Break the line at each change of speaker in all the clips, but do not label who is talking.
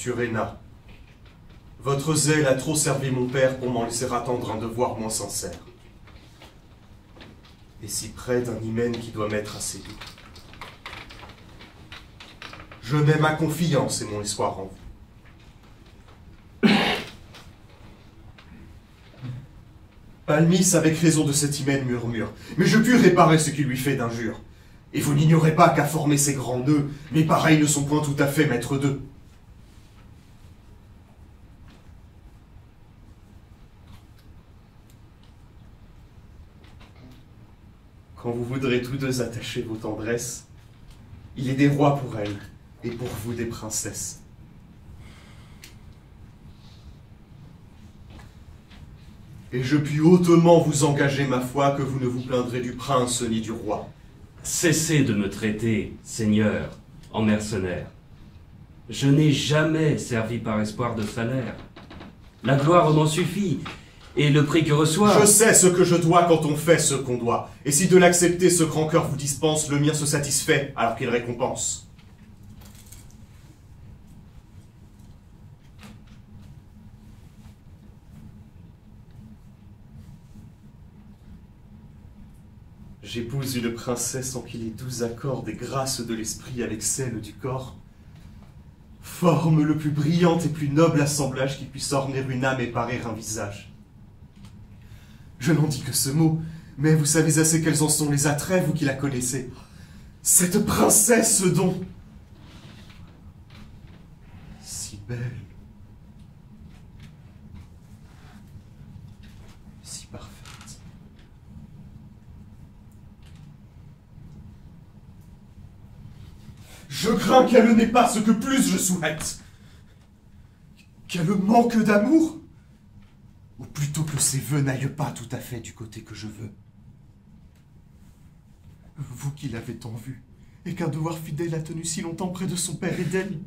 Suréna, votre zèle a trop servi mon père pour m'en laisser attendre un devoir moins sincère. Et si près d'un hymen qui doit m'être assez doux. Je mets ma confiance et mon espoir en vous. Palmis, avec raison de cet hymen, murmure, mais je puis réparer ce qui lui fait d'injure. Et vous n'ignorez pas qu'à former ces grands nœuds, mes pareils ne sont point tout à fait maîtres d'eux. Quand vous voudrez tous deux attacher vos tendresses, il est des rois pour elles, et pour vous des princesses. Et je puis hautement vous engager ma foi que vous ne vous plaindrez du prince ni du roi.
Cessez de me traiter, Seigneur, en mercenaire. Je n'ai jamais servi par espoir de salaire. La gloire m'en suffit, et le prix que reçoit...
Je sais ce que je dois quand on fait ce qu'on doit. Et si de l'accepter ce grand cœur vous dispense, le mien se satisfait alors qu'il récompense. J'épouse une princesse en qui les doux accords des grâces de l'esprit avec celles du corps forment le plus brillant et plus noble assemblage qui puisse orner une âme et parer un visage. Je n'en dis que ce mot, mais vous savez assez quels en sont les attraits, vous qui la connaissez. Cette princesse dont... si belle... si parfaite... Je crains qu'elle n'ait pas ce que plus je souhaite. Qu'elle manque d'amour. Ou plutôt que ses vœux n'aillent pas tout à fait du côté que je veux. Vous qui l'avez tant vue, et qu'un devoir fidèle a tenu si longtemps près de son père et d'elle,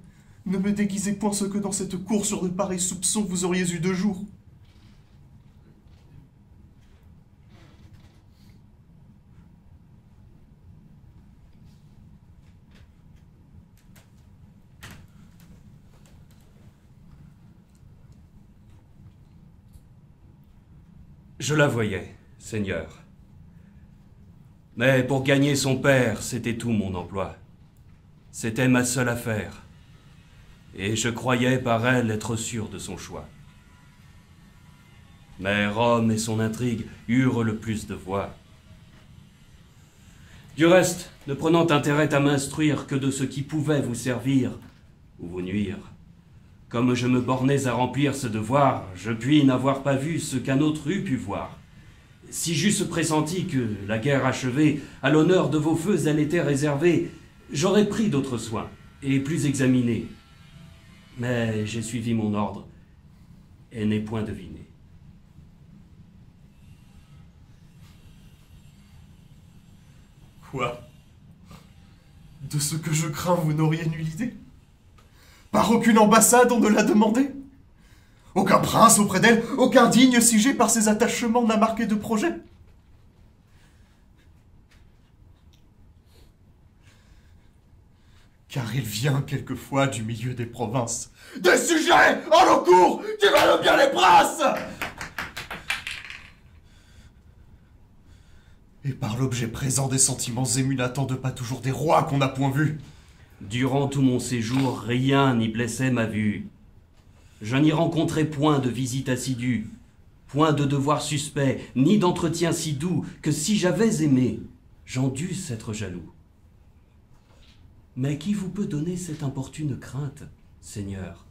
ne me déguisez point ce que dans cette cour sur de pareils soupçons vous auriez eu de jour.
Je la voyais, Seigneur. Mais pour gagner son père, c'était tout mon emploi. C'était ma seule affaire. Et je croyais par elle être sûr de son choix. Mais Rome et son intrigue eurent le plus de voix. Du reste, ne prenant intérêt à m'instruire que de ce qui pouvait vous servir ou vous nuire, comme je me bornais à remplir ce devoir, je puis n'avoir pas vu ce qu'un autre eût pu voir. Si j'eusse pressenti que, la guerre achevée, à l'honneur de vos feux elle était réservée, j'aurais pris d'autres soins, et plus examinés. Mais j'ai suivi mon ordre, et n'ai point deviné.
Quoi? De ce que je crains, vous n'auriez nulle idée? Par aucune ambassade on ne l'a demandé. Aucun prince auprès d'elle, aucun digne siégé par ses attachements n'a marqué de projet. Car il vient quelquefois du milieu des provinces. Des sujets en nos cours qui valent bien les princes! Et par l'objet présent des sentiments émus n'attendent pas toujours des rois qu'on n'a point vus.
Durant tout mon séjour, rien n'y blessait ma vue. Je n'y rencontrai point de visite assidue, point de devoir suspect, ni d'entretien si doux, que si j'avais aimé, j'en dusse être jaloux. Mais qui vous peut donner cette importune crainte, Seigneur?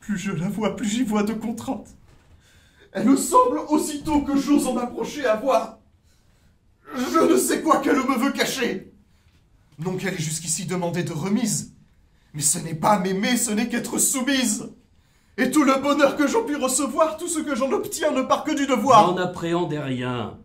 Plus je la vois, plus j'y vois de contraintes. Elle me semble, aussitôt que j'ose en approcher, avoir... je ne sais quoi qu'elle me veut cacher. Non qu'elle ait jusqu'ici demandé de remise, mais ce n'est pas m'aimer, ce n'est qu'être soumise. Et tout le bonheur que j'en puis recevoir, tout ce que j'en obtiens ne part que du devoir.
N'en appréhendez rien.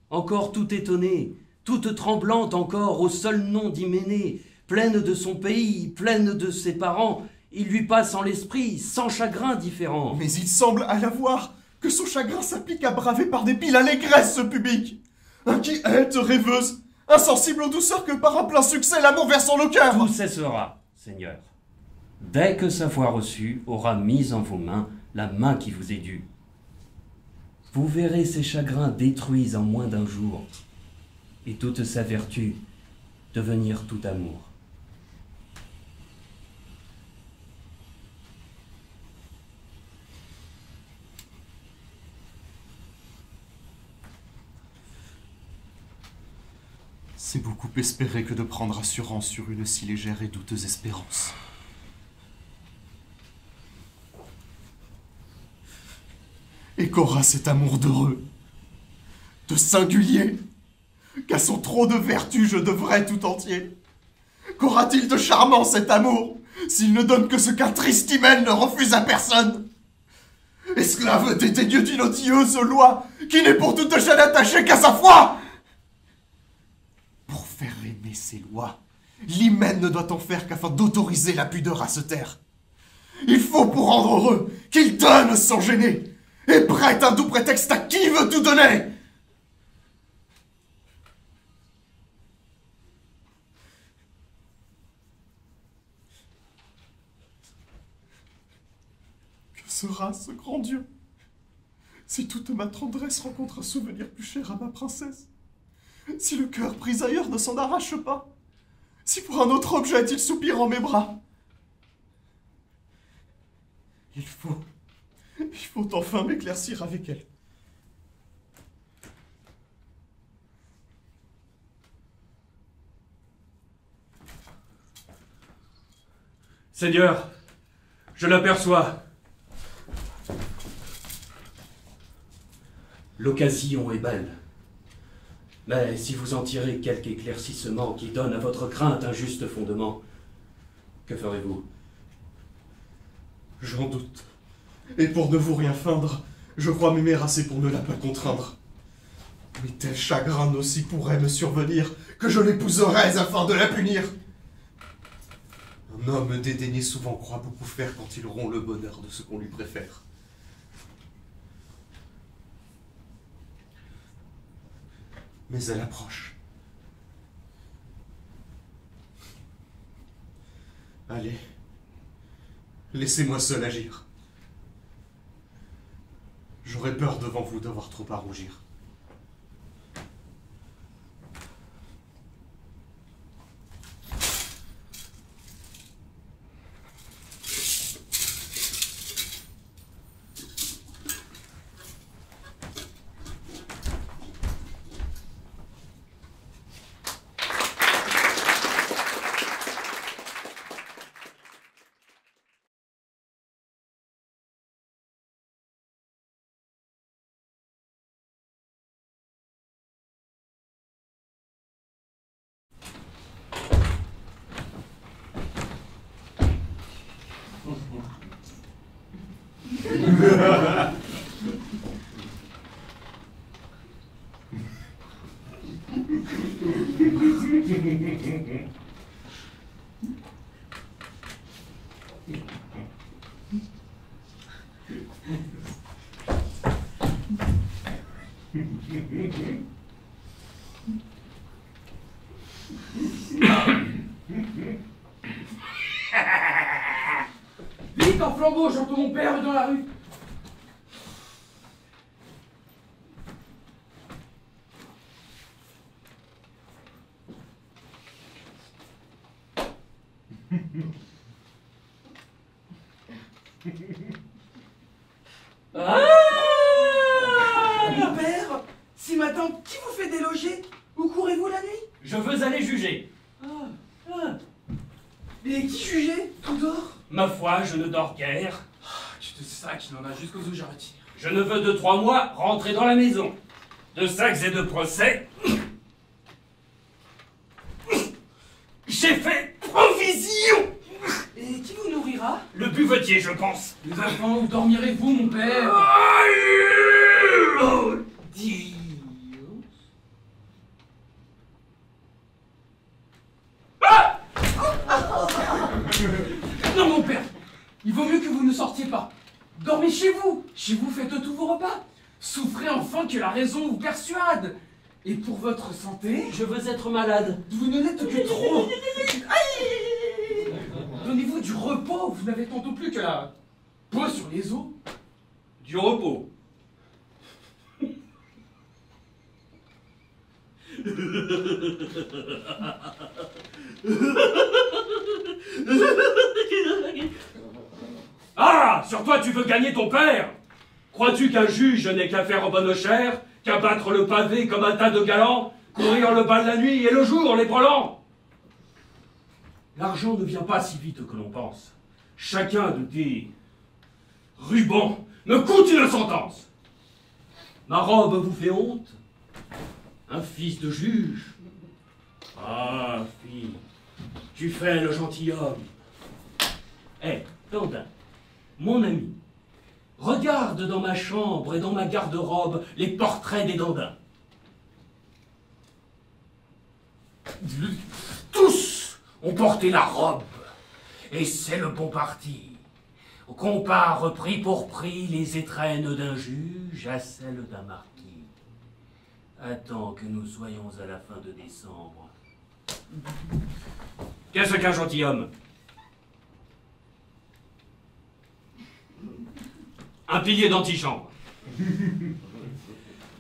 Encore tout étonnée, toute tremblante encore au seul nom d'Hyménée, pleine de son pays, pleine de ses parents, il lui passe en l'esprit, sans chagrin différent.
Mais il semble à la voir que son chagrin s'applique à braver par dépit l'allégresse publique. Inquiète, rêveuse, insensible aux douceurs que par un plein succès l'amour verse en nos cœurs.
Tout cessera, Seigneur, dès que sa foi reçue aura mis en vos mains la main qui vous est due. Vous verrez ses chagrins détruits en moins d'un jour, et toute sa vertu devenir tout amour.
C'est beaucoup espérer que de prendre assurance sur une si légère et douteuse espérance. Et qu'aura cet amour d'heureux, de singulier, qu'à son trop de vertu je devrais tout entier? Qu'aura-t-il de charmant cet amour, s'il ne donne que ce qu'un triste hymen ne refuse à personne? Esclave dédaigneux d'une odieuse loi, qui n'est pour toute chaîne attachée qu'à sa foi! Pour faire aimer ses lois, l'hymen ne doit en faire qu'afin d'autoriser la pudeur à se taire. Il faut pour rendre heureux qu'il donne sans gêner, et prête un doux prétexte à qui veut tout donner. Que sera ce grand Dieu si toute ma tendresse rencontre un souvenir plus cher à ma princesse? Si le cœur pris ailleurs ne s'en arrache pas? Si pour un autre objet il soupire en mes bras? Il faut enfin m'éclaircir avec elle.
Seigneur, je l'aperçois. L'occasion est belle. Mais si vous en tirez quelque éclaircissement qui donne à votre crainte un juste fondement, que ferez-vous?
J'en doute. Et pour ne vous rien feindre, je crois m'aimer assez pour ne la pas contraindre. Mais tel chagrin aussi pourrait me survenir que je l'épouserais afin de la punir. Un homme dédaigné souvent croit beaucoup faire quand il rompt le bonheur de ce qu'on lui préfère. Mais elle approche. Allez, laissez-moi seul agir. J'aurais peur devant vous d'avoir trop à rougir.
Vite en flambeau, j'entends mon père dans la rue.
Ah, mon père, si ma tante, qui vous fait déloger? Où courez-vous la nuit?
Je veux aller juger.
Mais qui jugeait? Tout dort?
Ma foi, je ne dors guère.
Tu te sacs, il en a jusqu'aux os, j'arrête.
Je ne veux de 3 mois rentrer dans la maison. De sacs et de procès. J'ai fait provision.
Et qui vous nourrira?
Le buvetier, je pense.
Les enfants, où dormirez-vous, mon père?
Oh,
Dios. Non, mon père, il vaut mieux que vous ne sortiez pas. Dormez chez vous. Chez vous, faites tous vos repas. Souffrez enfin que la raison vous persuade. Et pour votre santé,
Je veux être malade.
vous ne l'êtes que trop. Donnez-vous du repos, vous n'avez tantôt plus que la peau sur les os.
Du repos. Ah, sur toi tu veux gagner ton père? Crois-tu qu'un juge n'est qu'à faire bonne chère, qu'à battre le pavé comme un tas de galants, courir le bal la nuit et le jour les brûlant? L'argent ne vient pas si vite que l'on pense. Chacun de tes rubans me coûte une sentence. Ma robe vous fait honte? Un fils de juge? Ah, fille, tu fais le gentilhomme. Hé, Dandin, mon ami, regarde dans ma chambre et dans ma garde-robe les portraits des Dandins. Tous ont porté la robe, et c'est le bon parti. Compare prix pour prix les étrennes d'un juge à celles d'un marquis. Attends que nous soyons à la fin de décembre. Qu'est-ce qu'un gentilhomme? Un pilier d'antichambre.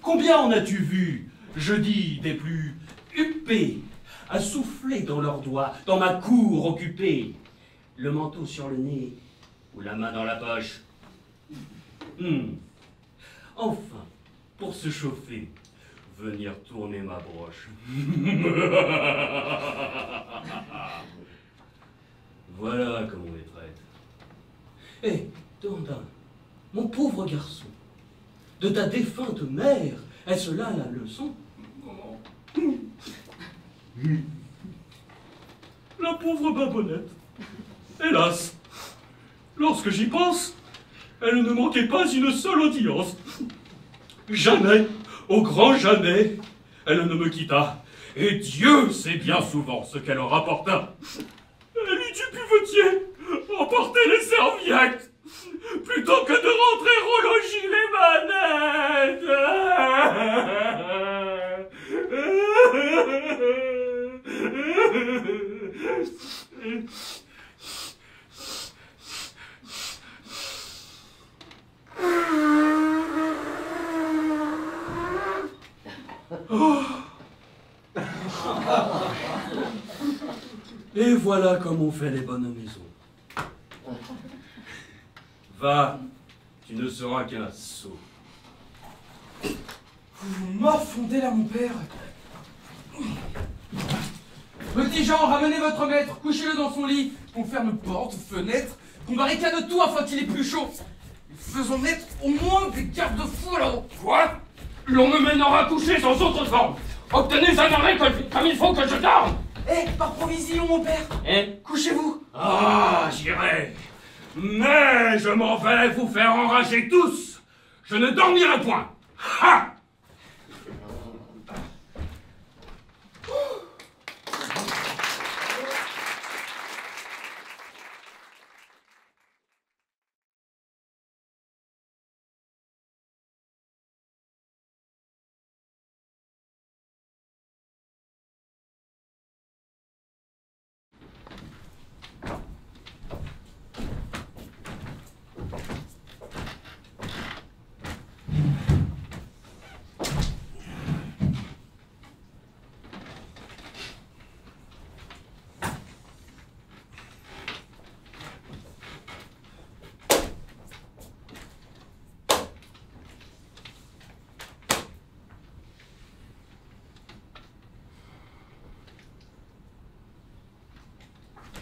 Combien en as-tu vu, je dis, des plus huppés, à souffler dans leurs doigts, dans ma cour occupée, le manteau sur le nez ou la main dans la poche? Enfin, pour se chauffer, venir tourner ma broche. Voilà comme on les traite. Hé, Dandin, mon pauvre garçon, de ta défunte mère, est-ce là la leçon? La pauvre Babonnette, hélas, lorsque j'y pense, elle ne manquait pas une seule audience. Jamais, au grand jamais, elle ne me quitta, et Dieu sait bien souvent ce qu'elle en rapporta. Elle eut du cuvetier, emporter les serviettes, plutôt que de rentrer au logis les manettes. Et voilà comme on fait les bonnes maisons. Va, tu ne seras qu'un sot.
Vous morfondez là, mon père. Petit Jean, ramenez votre maître, couchez-le dans son lit. On ferme porte, fenêtre, qu'on barricade tout afin qu'il ait plus chaud. Faisons mettre au moins des garde-fous là-haut.
Quoi? L'on me mènera coucher sans autre forme. Obtenez un arrêt comme il faut que je dorme.
Par provision, mon père. Couchez-vous.
Ah, j'irai. Mais je m'en vais vous faire enrager tous. Je ne dormirai point. Ha!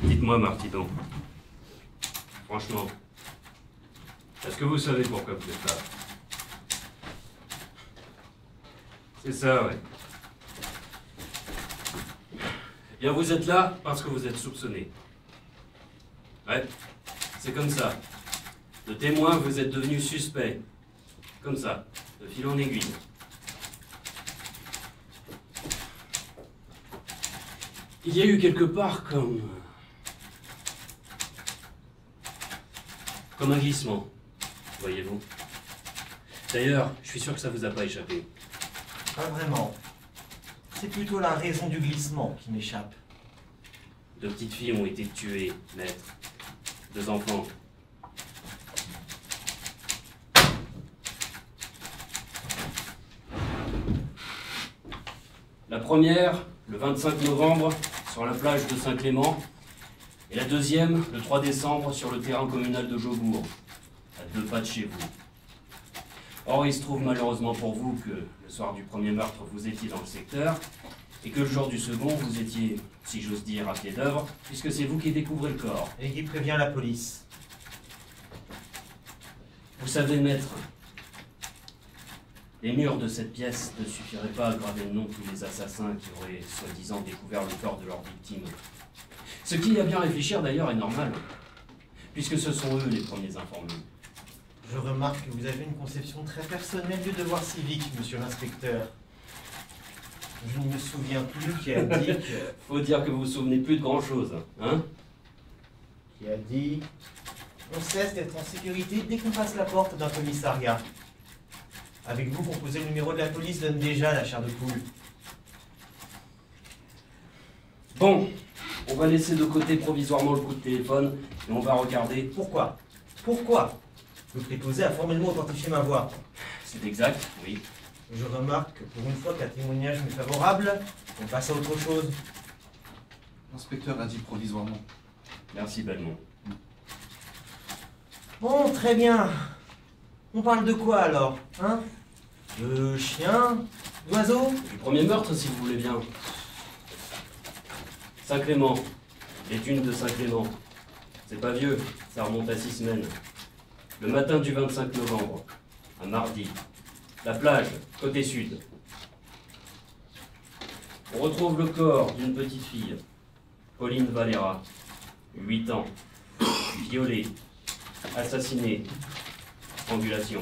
Dites-moi, Martidon, franchement, est-ce que vous savez pourquoi vous êtes là? C'est ça, ouais. Eh bien, vous êtes là parce que vous êtes soupçonné. Ouais, c'est comme ça. De témoin, vous êtes devenu suspect. Comme ça, de fil en aiguille. Il y a eu quelque part comme un glissement, voyez-vous. D'ailleurs, je suis sûr que ça vous a pas échappé.
Pas vraiment.
C'est plutôt la raison du glissement qui m'échappe.
2 petites filles ont été tuées, maître. 2 enfants. La première, le 25 novembre, sur la plage de Saint-Clément. Et la deuxième, le 3 décembre, sur le terrain communal de Jaubourg, à 2 pas de chez vous. Or, il se trouve malheureusement pour vous que le soir du premier meurtre, vous étiez dans le secteur, et que le jour du second, vous étiez, si j'ose dire, à pied d'œuvre, puisque c'est vous qui découvrez le corps.
Et qui prévient la police.
Vous savez, maître, les murs de cette pièce ne suffiraient pas à graver le nom de tous les assassins qui auraient soi-disant découvert le corps de leur victime. Ce qui, à bien réfléchir d'ailleurs, est normal, puisque ce sont eux les premiers informés.
Je remarque que vous avez une conception très personnelle du devoir civique, monsieur l'inspecteur. Je ne me souviens plus qui a dit que...
Faut dire que vous vous souvenez plus de grand-chose, hein?
Qui a dit... On cesse d'être en sécurité dès qu'on passe la porte d'un commissariat. Avec vous, composer le numéro de la police donne déjà la chair de poule.
Bon, on va laisser de côté provisoirement le coup de téléphone et on va regarder.
Pourquoi? Pourquoi? Le préposé a formellement authentifié ma voix.
C'est exact, oui.
Je remarque que pour une fois qu'un témoignage m'est favorable, on passe à autre chose.
L'inspecteur a dit provisoirement.
Merci, Belmont.
Bon, très bien. On parle de quoi alors, hein? De chiens? D'oiseaux?
Du premier meurtre, si vous voulez bien. Saint-Clément. Les dunes de Saint-Clément. C'est pas vieux, ça remonte à 6 semaines. Le matin du 25 novembre, un mardi. La plage, côté sud. On retrouve le corps d'une petite fille, Pauline Valera, 8 ans, violée, assassinée, strangulation.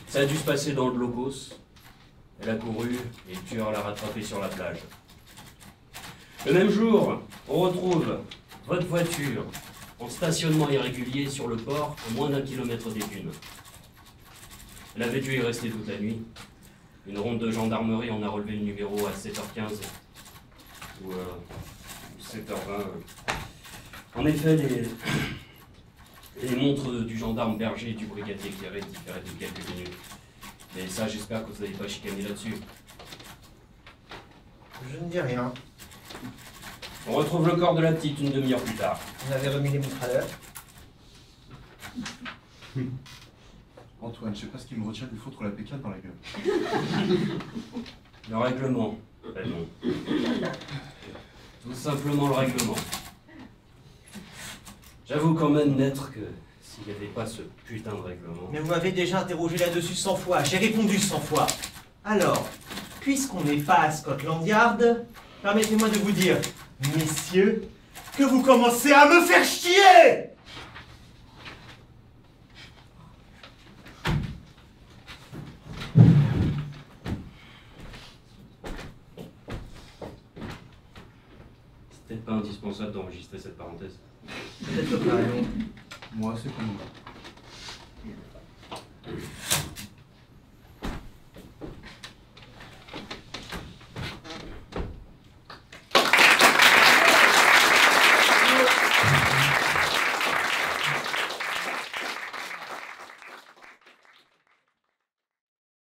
Ça a dû se passer dans le Locos. Elle a couru et le tueur l'a rattrapée sur la plage. Le même jour, on retrouve votre voiture en stationnement irrégulier sur le port à moins d'1 kilomètre des dunes. Elle avait dû y rester toute la nuit. Une ronde de gendarmerie en a relevé le numéro à 7h15 ou 7h20. En effet, les montres du gendarme Berger et du brigadier éclairé différaient de quelques minutes. Mais ça, j'espère que vous n'avez pas chicané là-dessus.
Je ne dis rien.
On retrouve le corps de la petite une demi-heure plus tard.
On avait remis les montres à l'heure.
Antoine, je sais pas ce qui me retient de lui foutre la pécade dans la gueule.
Le règlement, Belmont. Tout simplement le règlement. J'avoue quand même, maître, que s'il n'y avait pas ce putain de règlement...
Mais vous m'avez déjà interrogé là-dessus 100 fois. J'ai répondu 100 fois. Alors, puisqu'on n'est pas à Scotland Yard, permettez-moi de vous dire, messieurs, que vous commencez à me faire chier!
C'est peut-être pas indispensable d'enregistrer cette parenthèse.
Peut-être pas, non.
Moi, c'est comme moi.